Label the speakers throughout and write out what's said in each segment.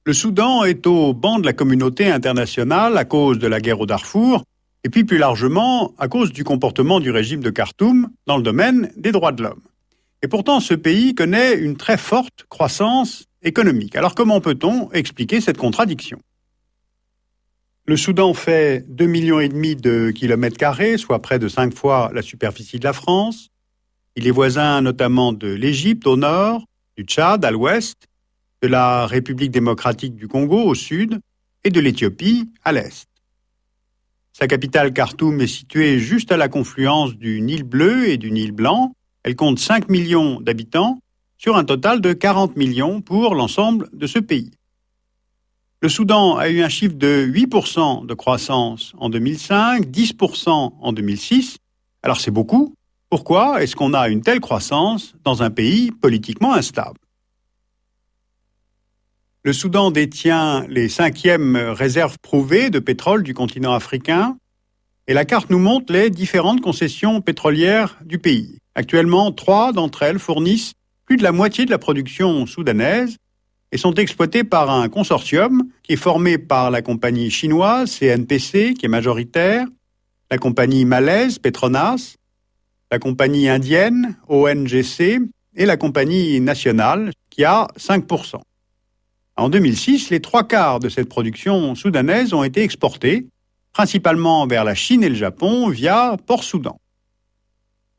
Speaker 1: Le Soudan est au banc de la communauté internationale à cause de la guerre au Darfour, et puis plus largement à cause du comportement du régime de Khartoum dans le domaine des droits de l'homme. Et pourtant, ce pays connaît une très forte croissance économique. Alors comment peut-on expliquer cette contradiction ? Le Soudan fait 2,5 millions de kilomètres carrés, soit près de 5 fois la superficie de la France. Il est voisin notamment de l'Égypte au nord, du Tchad à l'ouest, de la République démocratique du Congo au sud et de l'Éthiopie à l'est. Sa capitale Khartoum est située juste à la confluence du Nil bleu et du Nil blanc. Elle compte 5 millions d'habitants sur un total de 40 millions pour l'ensemble de ce pays. Le Soudan a eu un chiffre de 8% de croissance en 2005, 10% en 2006. Alors c'est beaucoup. Pourquoi est-ce qu'on a une telle croissance dans un pays politiquement instable ? Le Soudan détient les 5e réserves prouvées de pétrole du continent africain et la carte nous montre les différentes concessions pétrolières du pays. Actuellement, 3 d'entre elles fournissent plus de la moitié de la production soudanaise et sont exploitées par un consortium qui est formé par la compagnie chinoise CNPC, qui est majoritaire, la compagnie malaise Petronas, la compagnie indienne ONGC et la compagnie nationale qui a 5%. En 2006, les 3/4 de cette production soudanaise ont été exportés, principalement vers la Chine et le Japon via Port Soudan.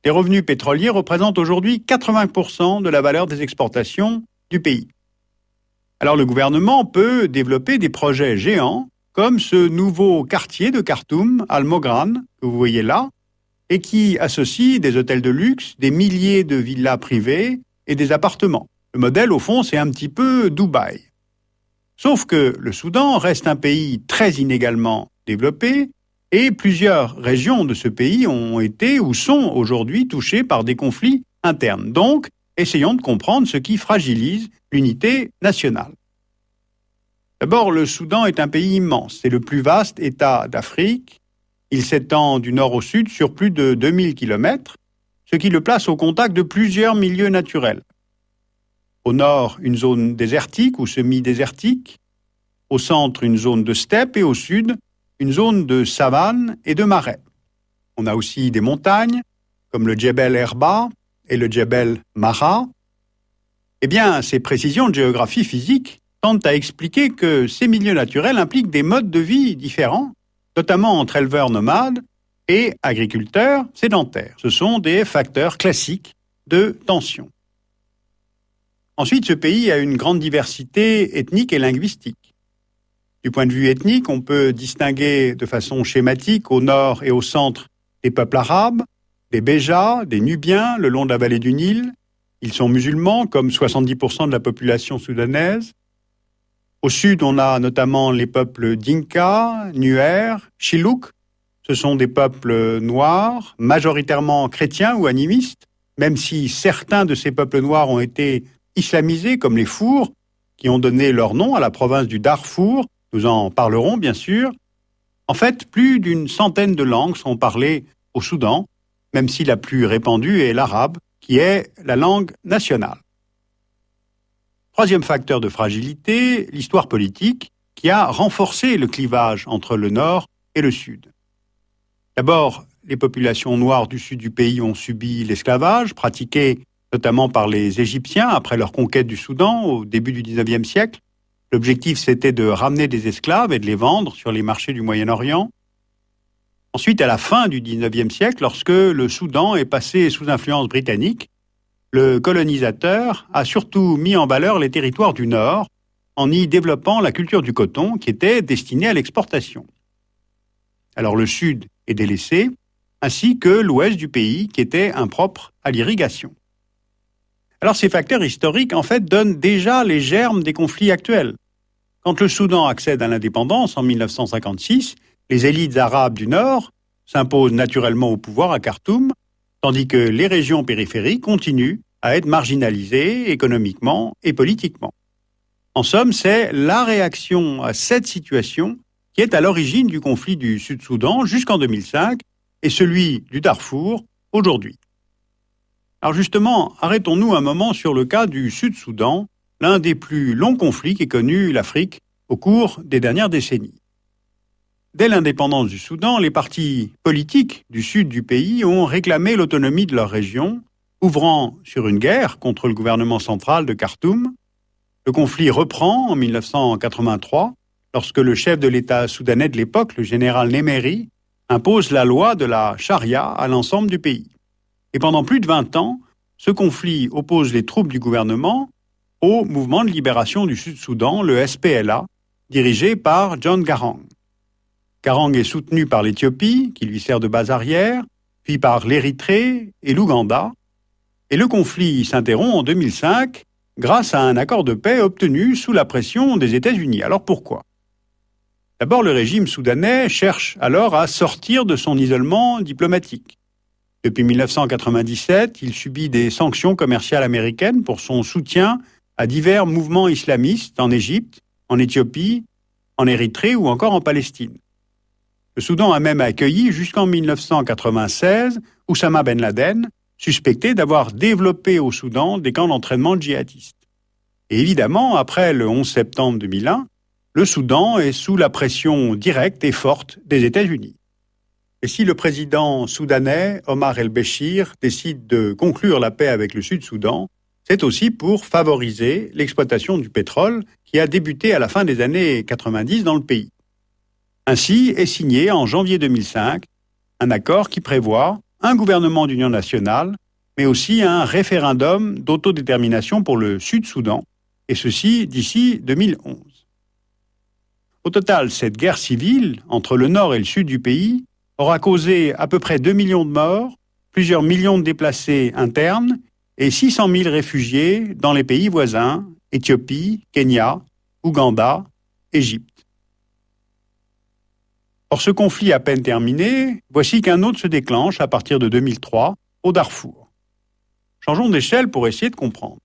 Speaker 1: Les revenus pétroliers représentent aujourd'hui 80% de la valeur des exportations du pays. Alors le gouvernement peut développer des projets géants, comme ce nouveau quartier de Khartoum, Al-Mogran, que vous voyez là, et qui associe des hôtels de luxe, des milliers de villas privées et des appartements. Le modèle, au fond, c'est un petit peu Dubaï. Sauf que le Soudan reste un pays très inégalement développé et plusieurs régions de ce pays ont été ou sont aujourd'hui touchées par des conflits internes. Donc, essayons de comprendre ce qui fragilise l'unité nationale. D'abord, le Soudan est un pays immense. C'est le plus vaste État d'Afrique. Il s'étend du nord au sud sur plus de 2000 kilomètres, ce qui le place au contact de plusieurs milieux naturels. Au nord, une zone désertique ou semi-désertique. Au centre, une zone de steppe et au sud, une zone de savane et de marais. On a aussi des montagnes, comme le Djebel Herba et le Djebel Mara. Eh bien, ces précisions de géographie physique tentent à expliquer que ces milieux naturels impliquent des modes de vie différents, notamment entre éleveurs nomades et agriculteurs sédentaires. Ce sont des facteurs classiques de tension. Ensuite, ce pays a une grande diversité ethnique et linguistique. Du point de vue ethnique, on peut distinguer de façon schématique au nord et au centre des peuples arabes, des Béjas, des Nubiens le long de la vallée du Nil. Ils sont musulmans, comme 70% de la population soudanaise. Au sud, on a notamment les peuples Dinka, Nuer, Chiluk. Ce sont des peuples noirs, majoritairement chrétiens ou animistes, même si certains de ces peuples noirs ont été islamisés, comme les Fours, qui ont donné leur nom à la province du Darfour. Nous en parlerons, bien sûr. En fait, plus d'une centaine de langues sont parlées au Soudan, même si la plus répandue est l'arabe, qui est la langue nationale. Troisième facteur de fragilité, l'histoire politique, qui a renforcé le clivage entre le nord et le sud. D'abord, les populations noires du sud du pays ont subi l'esclavage, pratiqué notamment par les Égyptiens après leur conquête du Soudan au début du XIXe siècle. L'objectif, c'était de ramener des esclaves et de les vendre sur les marchés du Moyen-Orient. Ensuite, à la fin du XIXe siècle, lorsque le Soudan est passé sous influence britannique, le colonisateur a surtout mis en valeur les territoires du Nord en y développant la culture du coton qui était destinée à l'exportation. Alors le Sud est délaissé, ainsi que l'Ouest du pays qui était impropre à l'irrigation. Alors ces facteurs historiques, en fait, donnent déjà les germes des conflits actuels. Quand le Soudan accède à l'indépendance en 1956, les élites arabes du Nord s'imposent naturellement au pouvoir à Khartoum, tandis que les régions périphériques continuent à être marginalisées économiquement et politiquement. En somme, c'est la réaction à cette situation qui est à l'origine du conflit du Sud-Soudan jusqu'en 2005 et celui du Darfour aujourd'hui. Alors justement, arrêtons-nous un moment sur le cas du Sud-Soudan, l'un des plus longs conflits qu'ait connu l'Afrique au cours des dernières décennies. Dès l'indépendance du Soudan, les partis politiques du sud du pays ont réclamé l'autonomie de leur région, ouvrant sur une guerre contre le gouvernement central de Khartoum. Le conflit reprend en 1983, lorsque le chef de l'État soudanais de l'époque, le général Néméry, impose la loi de la charia à l'ensemble du pays. Et pendant plus de 20 ans, ce conflit oppose les troupes du gouvernement au mouvement de libération du Sud-Soudan, le SPLA, dirigé par John Garang. Garang est soutenu par l'Éthiopie, qui lui sert de base arrière, puis par l'Érythrée et l'Ouganda. Et le conflit s'interrompt en 2005 grâce à un accord de paix obtenu sous la pression des États-Unis. Alors pourquoi ? D'abord, le régime soudanais cherche alors à sortir de son isolement diplomatique. Depuis 1997, il subit des sanctions commerciales américaines pour son soutien à divers mouvements islamistes en Égypte, en Éthiopie, en Érythrée ou encore en Palestine. Le Soudan a même accueilli jusqu'en 1996 Oussama Ben Laden, suspecté d'avoir développé au Soudan des camps d'entraînement djihadistes. Et évidemment, après le 11 septembre 2001, le Soudan est sous la pression directe et forte des États-Unis. Et si le président soudanais, Omar el-Béchir, décide de conclure la paix avec le Sud-Soudan, c'est aussi pour favoriser l'exploitation du pétrole qui a débuté à la fin des années 90 dans le pays. Ainsi est signé en janvier 2005 un accord qui prévoit un gouvernement d'union nationale, mais aussi un référendum d'autodétermination pour le Sud-Soudan, et ceci d'ici 2011. Au total, cette guerre civile entre le nord et le sud du pays aura causé à peu près 2 millions de morts, plusieurs millions de déplacés internes et 600 000 réfugiés dans les pays voisins, Éthiopie, Kenya, Ouganda, Égypte. Or, ce conflit à peine terminé, voici qu'un autre se déclenche à partir de 2003 au Darfour. Changeons d'échelle pour essayer de comprendre.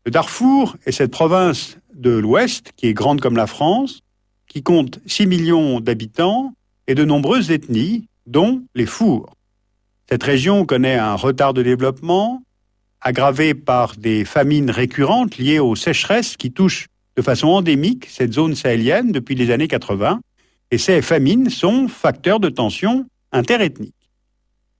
Speaker 1: Le Darfour est cette province de l'Ouest qui est grande comme la France, qui compte 6 millions d'habitants et de nombreuses ethnies, dont les Fours. Cette région connaît un retard de développement, aggravé par des famines récurrentes liées aux sécheresses qui touchent de façon endémique cette zone sahélienne depuis les années 80, et ces famines sont facteurs de tension interethnique.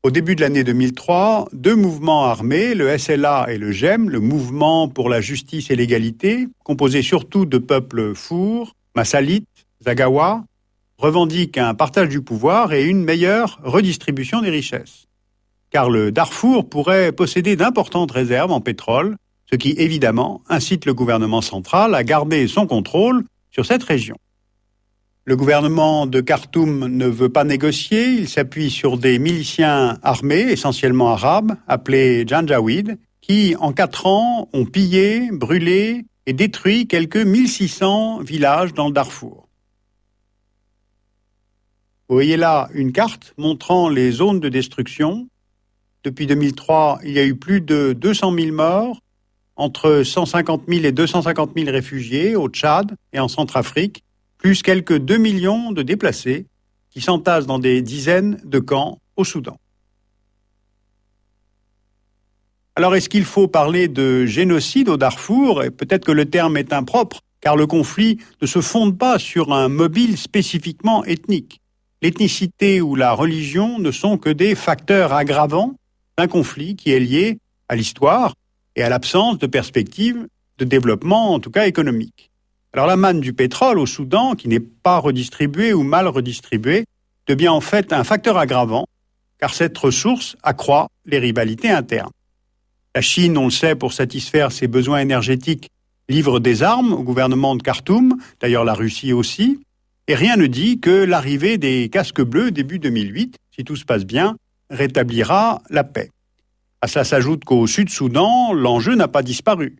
Speaker 1: Au début de l'année 2003, 2 mouvements armés, le SLA et le GEM, le Mouvement pour la justice et l'égalité, composé surtout de peuples Fours, Massalites, Zagawa, revendiquent un partage du pouvoir et une meilleure redistribution des richesses. Car le Darfour pourrait posséder d'importantes réserves en pétrole, ce qui évidemment incite le gouvernement central à garder son contrôle sur cette région. Le gouvernement de Khartoum ne veut pas négocier, il s'appuie sur des miliciens armés, essentiellement arabes, appelés Janjaweed, qui en 4 ans ont pillé, brûlé et détruit quelques 1600 villages dans le Darfour. Vous voyez là une carte montrant les zones de destruction. Depuis 2003, il y a eu plus de 200 000 morts, entre 150 000 et 250 000 réfugiés au Tchad et en Centrafrique, plus quelques 2 millions de déplacés qui s'entassent dans des dizaines de camps au Soudan. Alors est-ce qu'il faut parler de génocide au Darfour ? Et peut-être que le terme est impropre, car le conflit ne se fonde pas sur un mobile spécifiquement ethnique. L'ethnicité ou la religion ne sont que des facteurs aggravants d'un conflit qui est lié à l'histoire et à l'absence de perspectives de développement, en tout cas économique. Alors la manne du pétrole au Soudan, qui n'est pas redistribuée ou mal redistribuée, devient en fait un facteur aggravant, car cette ressource accroît les rivalités internes. La Chine, on le sait, pour satisfaire ses besoins énergétiques, livre des armes au gouvernement de Khartoum, d'ailleurs la Russie aussi, et rien ne dit que l'arrivée des casques bleus début 2008, si tout se passe bien, rétablira la paix. À cela s'ajoute qu'au Sud-Soudan, l'enjeu n'a pas disparu.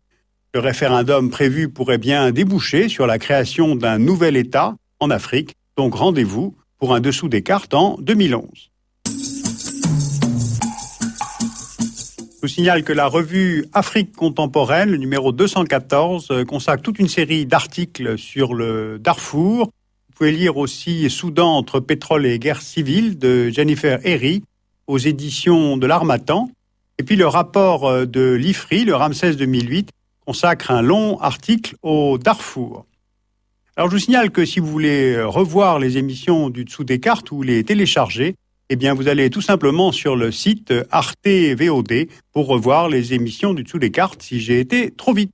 Speaker 1: Le référendum prévu pourrait bien déboucher sur la création d'un nouvel État en Afrique, donc rendez-vous pour un dessous des cartes en 2011. Je vous signale que la revue Afrique contemporaine, le numéro 214, consacre toute une série d'articles sur le Darfour. Vous pouvez lire aussi Soudan entre pétrole et guerre civile de Jennifer Herry aux éditions de l'Harmattan. Et puis le rapport de l'IFRI, le Ramsès 2008, consacre un long article au Darfour. Alors je vous signale que si vous voulez revoir les émissions du Dessous des cartes ou les télécharger, eh bien vous allez tout simplement sur le site Arte VOD pour revoir les émissions du Dessous des cartes si j'ai été trop vite.